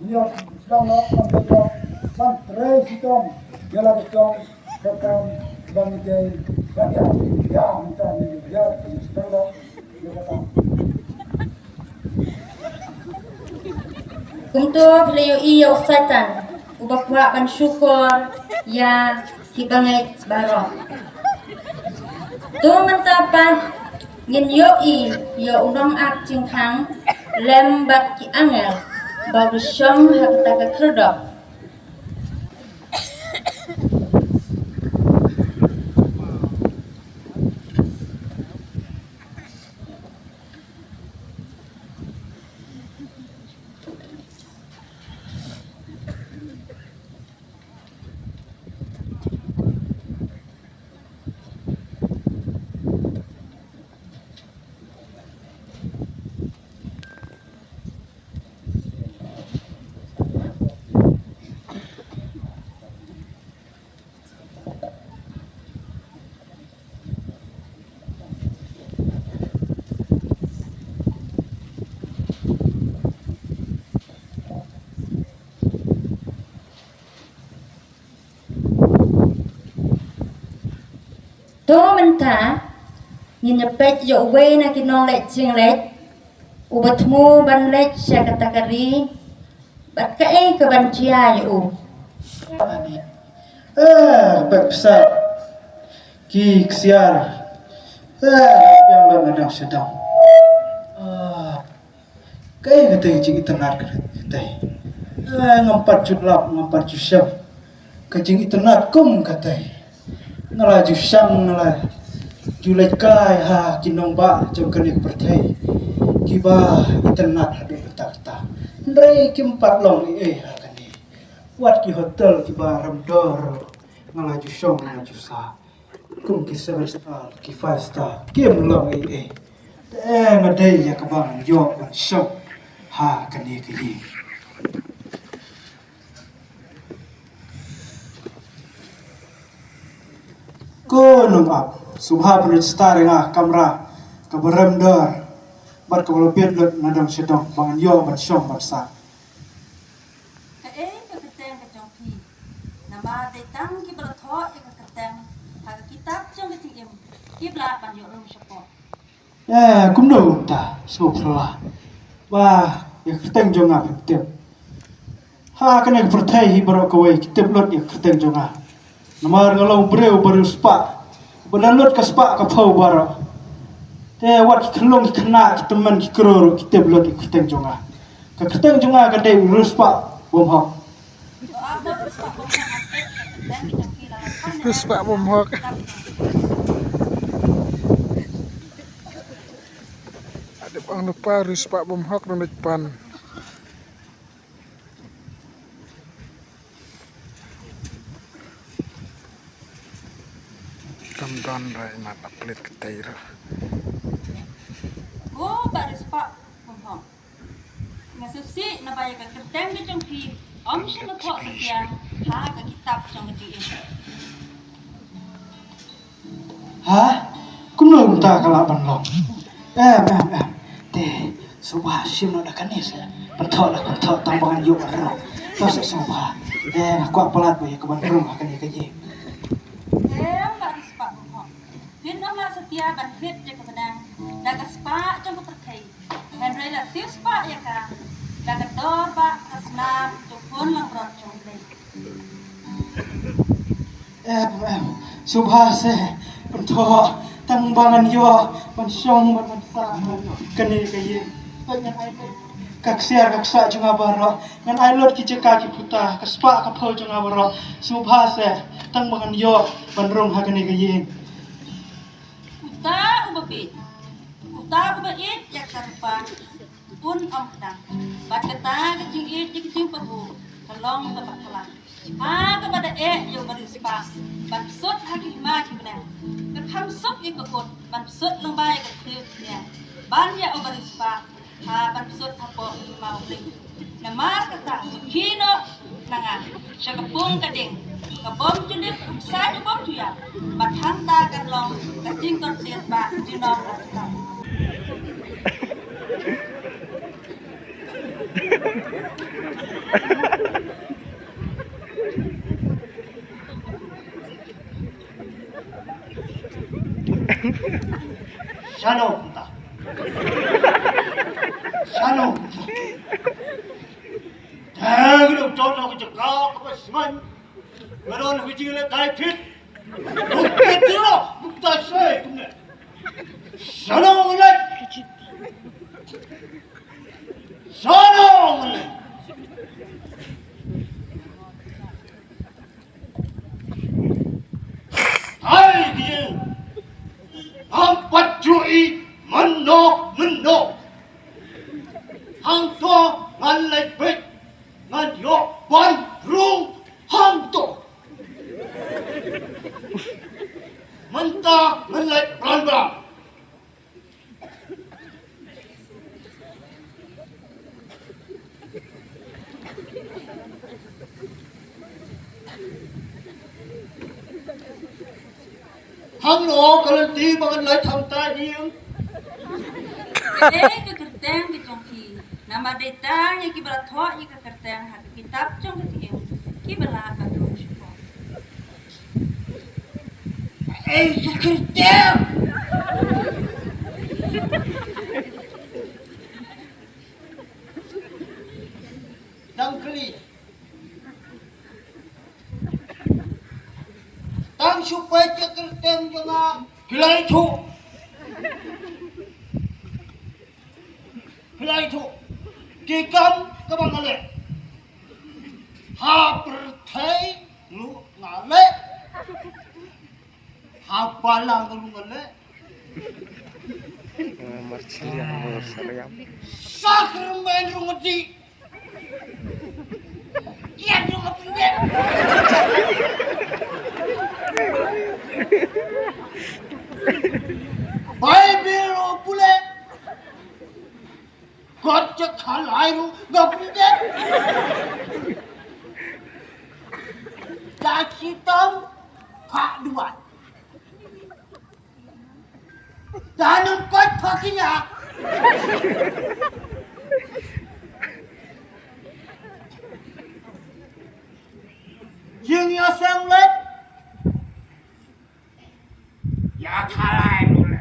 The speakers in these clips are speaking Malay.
Dia sedang melakukan santre sitom dia lagi tong rekam bangkai bagian ya minta dia sedang dia kata Untuk beliau iyo setan ubah kuat bersyukur ya hibangai barok. Tu mentapan ngin yo yo unong ak ching khang lembat ki angel baru syong hak taka kerdok. Tu mentah ngin nyepet yo we na kinong lek ching lek ubatmu ban lek sya kata kari bat kai ke ban cia yo. Besar ki kesiar yang lo nadang sedang kaya kata cing internet kata ngampat julap ngampat jusam kacing internet kum kata ngala jusam ngala julai kai ha kinong ba jom kene pertai kiba internet hadu tak ndai kimpat long ha kane wat ki hotel kiba ramdor ngala jusam ngala jusa kum ki 7 star ki 5 star kim long ngadai ya kabang yo ban show ha kane kini ko nung ap subha penut star nga kamera kabarem dor bar ka lopet lot nadang sedong bangan yo ban show ban sa Ke keteng ke jongpi nama detang ki belatho ke keteng ha kitab jong ke tim ki bla ban yo rum support. kum do ta so phla wa ya keteng jong ap ketep ha kane perthai hi baro ko wei ketep lot ya keteng jong ap namar ngalau breu baru spa badalut ka spa ka phau baro te wat khlong khna ki teman ki kroro ki teblot ki keteng jonga ka keteng jonga ka dei urus spa bom ha Ruspa bumhok. Ada bang lupa ruspa bumhok nang depan. Kamdan rai mata pelit ketaira. Oh, baris pak bumhok. Ngasusi na bayar ke keteng ke jongpi om sya na thok sekian ha ke kitab jong ke tim. ha kumno ta kala ban lo te subha sim no da kanis pertho la pertho tambangan yo ro to se subha ko pelat boy ke ban rum ka ni ka je Baris pak bumhok. Din nama setia ban krit je ke pedang. Da ke spa jong ke perthai. Dan rela siu spa ya ka. Da ke dor ba asnam jokun lang brot jong le. subha se pertho tambangan yo ban syong ban sa ka ni ka je kaksiar kaksa junga baro ngan ailot ki ceka ki puta kaspa ka phau junga baro subha se tang bangan yo bandrong ha kane gayin Uta ubabit. Uta ubait yak sarupa. Pun om pedang. Bat kata kecing it kecing pabu. Kalong ke bakala. Ha kepada yo baris pa. Ban sut hakima ki benang. Ke kham sup ik kot ban sut lombai ke kriu nya. Ban ya baris pa. Ha ban sut hapo mau bling. Namar kata kino nanga. Syakapung kading. Kabom junip sa bom tuya. Bat hanta kan long kecing tot liat ba jinong Sano punta. Sano. Tayo toto ko jaga kapasman. Meron ko jile taipit. Bukit dilo, bukta say. Sano ulit. Sano ulit. Hai dia. Hampat jui meno. Hang to ngan lai pek ngan yo ban rung hang to. Menta ngan lai plan bra. Hang no kalanti bangan lai tham ta diam. Ke kerteng ke jongki. Nama data yang ki bala thwa ki kerteng hak kitab jong ke tieu. Ki bala ka dong shuko. Kertem. Dangkli. Tang supaya kertem jangan kilai tu. Kilai tu. Kikam kebangale. Ha pertai lu ngale. Ha palang lu ngale. Marcilia Rosalia. Sakar main rumati. Iya rumati. Bible pule. Gotcha khalairu gapde. Dakitam pak dua. Danum kot pakinya. Jing ya semlet. Ya khalai dulu.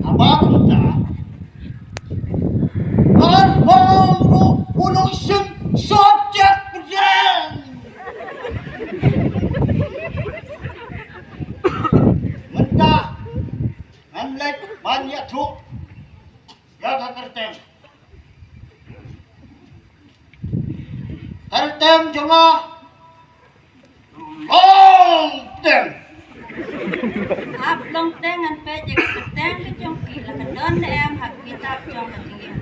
Abang tak. Baru ulung sim subjek berjalan. Mentah, anlek banyak tu. Ya kertem. Kertem jangan long tem. Ap long teng an pe je kerteng ke jongki la ka don em hak kitab jong ke tieu.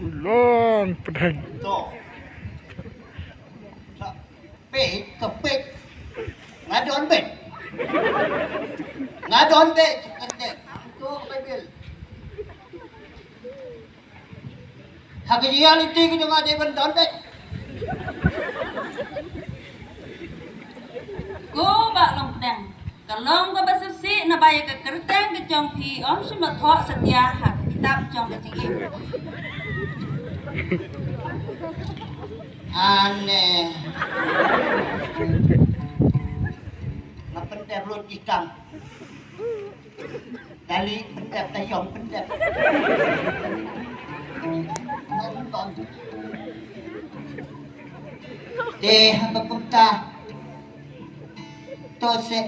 Ulon pedang. Tu. Pek kepek. Ngadon bet. Ngadon bet kertem. Tu Bible. Hak reality ke jangan ada bendon bet. Go ba long teng. Kalong ka basasi na baya ka kerteng ke jongki om sima thwa setia hak kitab jong ke tieu. Aneh. Pendep lut ikan. Dali pendep tayong pendep. Tonton. Deh apa pemta. Tose.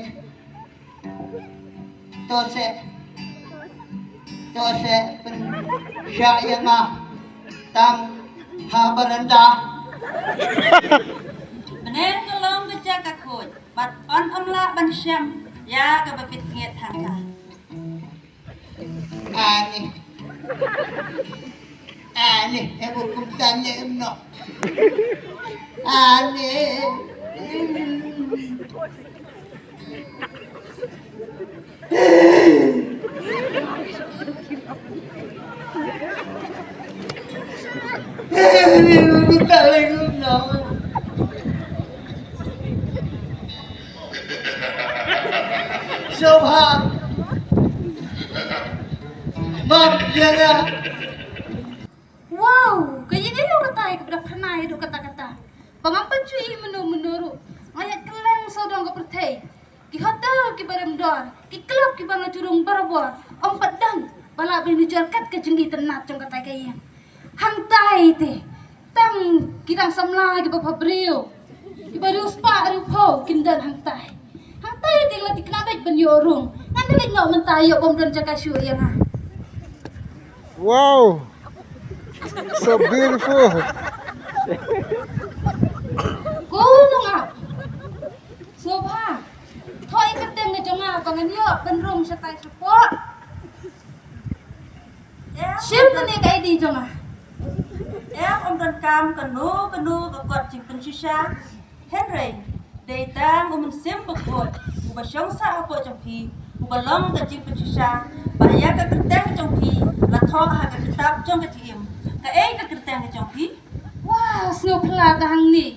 Syaya nga. Tang habaranda. Benen kalong ke jaga khoj. Bat on omla ban syam. Ya ka bapit ngiet hangka. Aneh, aku kumtanya emno. Aneh. Kita lagi emno. Shobha. Map jaga. Wow, kaya kayo katay kepada pernah itu kata-kata. Pangapa cuy menurut ayat kelang sodong ke pertai. Ki hotel ki baremdor, ki klub ki bang curung barabor. Om padang bala binijar kat ke jenggi tenat jong kata kaya. Hang tai te. Tang kirang samla ki bapa brio. Ki baru spa rupo kindan hang tai. Hang tai te lati kenabek ben yorung. Nandelik no mentayo bom dan jaga syu yang ha. Wow! So beautiful! Gunung ah. Sobha. Thôi keteng ke jonga pangan yo benrum satai support. Ship ni kai di jonga. Em ông đơn cam canu cái quạt chỉ phân chia Henry để ta mình xem bậc vượt và sống sao vợ chồng thì và long cái chỉ phân chia và ya cái tang trong thì là thọ hai cái kitab trong cái thiểm cái ấy cái tang cái trong thì Wah, snow pla dahang ni.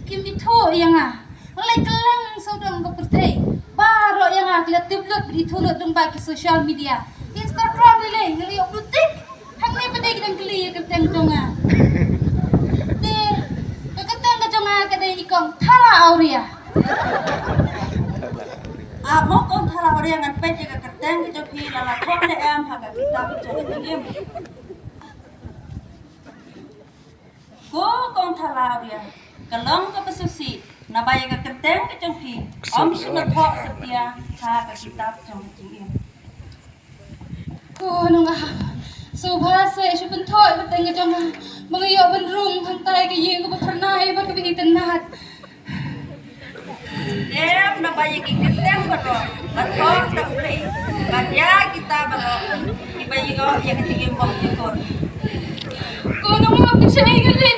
Kim itu yang ah. Lai kelang sodong ke pertai. Baro yang ah lihat tiblut di tulut dong bagi social media. Instagram ni ngeliok butik. Hang ni pada kita keli keteng jonga. Ni keteng ke jonga kedai ikong thala auria. à mốt con thà là riêng anh phải chỉ cái tang cái trong thì là thọ để em hai cái kitab trong cái thiểm cô con thà là riêng cái long cái pesusi na bayar cái tang cái trong thì om sudah thọ setia hai cái kitab trong cái thiểm Gunung ah. Subhasa syupen thoi beteng ke jonga. Mengayok benrum hantai ke yeng ke pernah ba ke bi tenat. em na bayar cái tang balo là thọ tak boleh kaya kita balo ibayi ko yang cái thiểm bom tikor Gunung ah bisa ingat ni.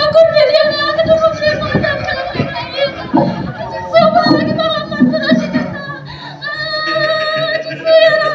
Aku dari yang aku tu mesti makan kalau lagi. Sama lagi malam pada si kata. Saya nak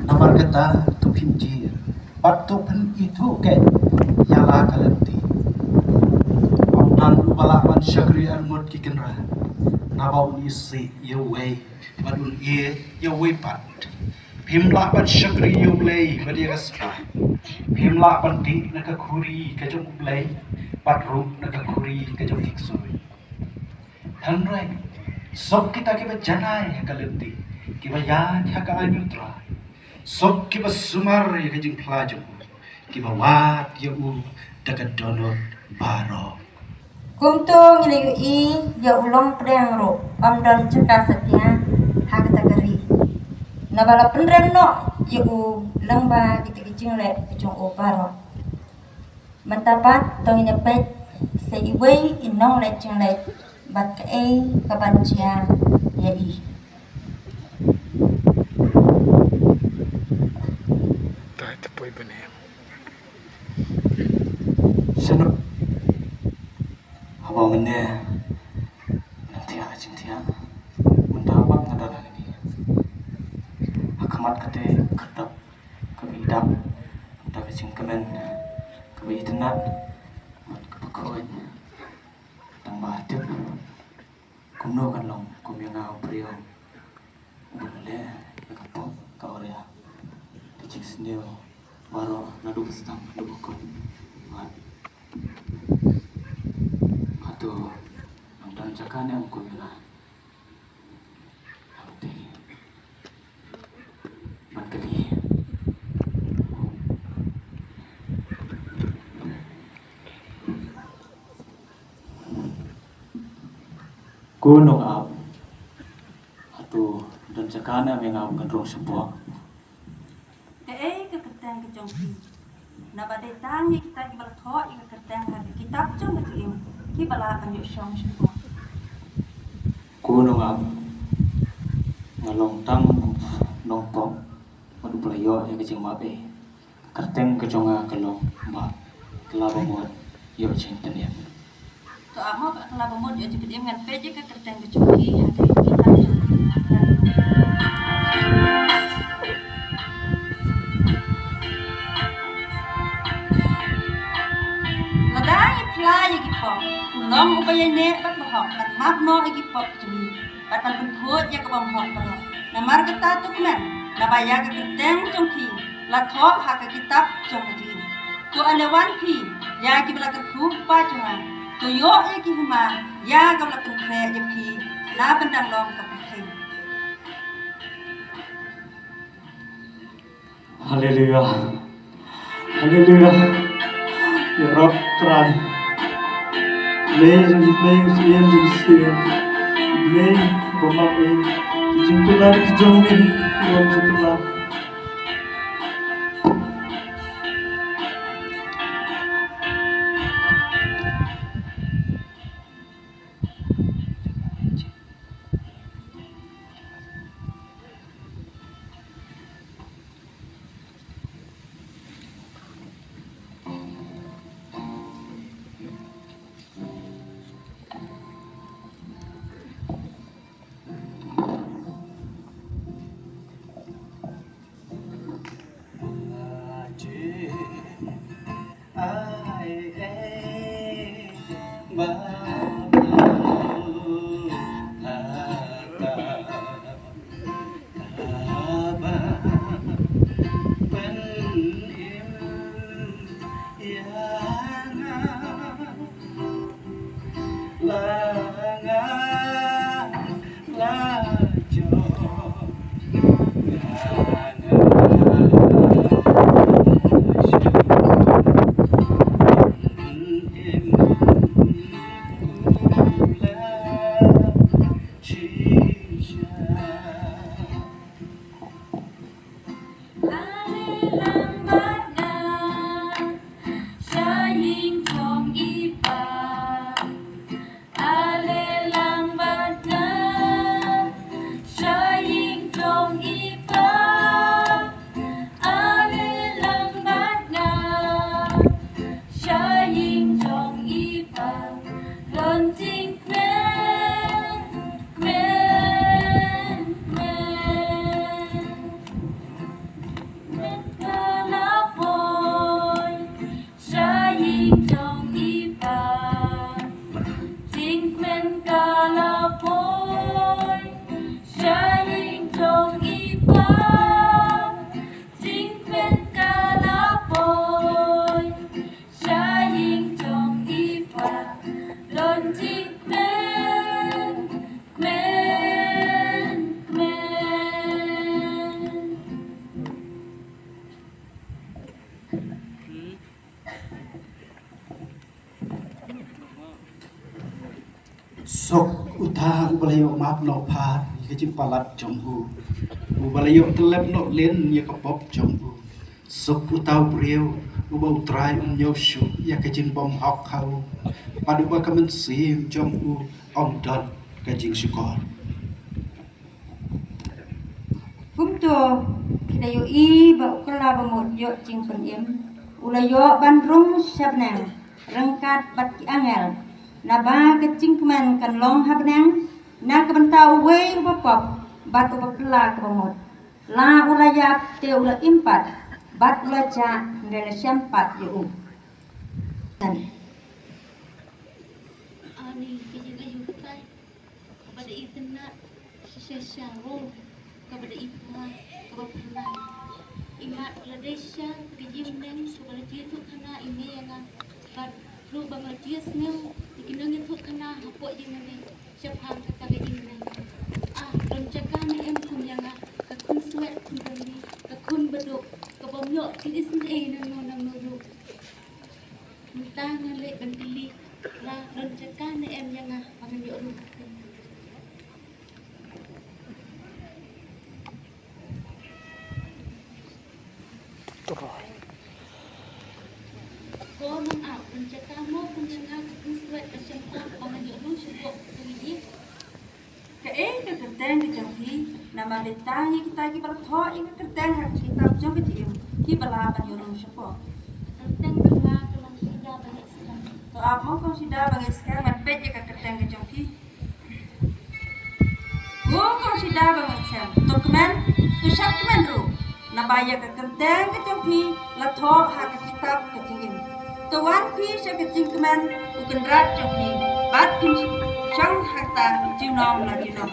Namar kata tu pinjir. Patu pen itu ke yala kalanti. Amdan balapan syakri armut kikenra. Nabau ni si yawai badun ye yawai pat. Pimla pan syakri yawai badia kaspa. Pimla pan di naka khuri kajong ublai. Pat rup naka khuri kajong tiksui. Hanrai sob kita kiba janai kalanti. Kiba ya ka anyutra. Sob kiba sumar ya kajing pelajung. Kiba wat ya u dakat donor baro. Kumtung ngiliui ya ulong pedang ro amdan ceka setia hak tagari. Nabala pendrem no ya u lengba kita kicing le kicung oparo. Mentapat tong nyepet seiwei inong le cing le bat ke kabancia ya i. Tayo tapoy ba niya? Senuk abang mene nanti acing tia mendapat ngadalan ini akamat kate ketap kebidap udah kecing kemen kebiitenat mat kepekoin tang bahatip kumno kan long kumyangau priyo boleh kapok ka area kecik sendiri baru nadu kestang nadu bukan atau nonton cakane ang kuila nanti magkali gunung ab atau dan cakane ang ngam kadrong sebuah ke kerteng ke jongki na badai tangi kita ki bala tho i kerteng ha kitab jong ke im ki bala anju shong shong gunung ab ngalong tang nongpong madu pelayo yang kecing mabe kerteng kejonga kelong ma kelaba mod yo cinten ya to amo ka kelaba mod yo jik im ngan peje ke kerteng ke jongki ha ke kitab jong madai fly gi po long upaya ne bat bahok bat map no gi po jumi bat ban khot ya ka bam hok pa na mar ka ta tu men na baya ka kerteng jongki la tho ha ka kitab jongki to alewan ki ya ki bala ka khu pa jonga to yo e ki hima ya ka bala ka kre ya ki na bandang long ka pakai haleluya haleluya ya rob tran Blazing, blazing, blazing, blazing, bomain, kijingkulan, kijongin, kuwan setelah. Sok utah ubalayo map no par ya jing palat jonghu ubalayo telep no len ya kapop jonghu sok utau breu ubau trai nyoshu ya kajing bom hok kau padu ba kamen sim jonghu ong don kajing syukor Kumto kidayo i ba ukla ba mod yo jing penyem ulayo bandrung syabnang rengkat bat ki angel na ba kecing keman kan long habnang na kabantau we bapop bat ubakla ka bamot la ulayap te ula impat bat ulaja ndele syampat yo dan ani kaya layu kai pada itena sesya ro kepada ibu kepada pernah imat ladesya kejim neng supaya dia tu kena ini yang kan lu bangal dia seneng dikinang itu kena hapok di mana siapa kata ini neng rencana ni em kun yang kun sweat kun tadi kun beduk kebomyok kini sendiri nang nuru mentang ngalek dan pilih lah rencana ni em yang panggil lu Tuh. Kau nang rencana mo kun yang kun sweat macam apa panggil lu cukup begini ke kerteng ke jangki nama letangi kita ki bertho ing kerteng hak kita jang ke tim ki balapan yorong syapo tentang apa kalau sudah banyak sekali to ap mo kau sida bangai sekarang mat pet ke kerteng ke jangki go kau sida bangai sem to kemen to syak kemen ru na baya ke kerteng ke jangki la tho hak kitab ke tim to wan pi syak ke tim kemen u kendrat jangki bat kim Chang hakta jinom la jinom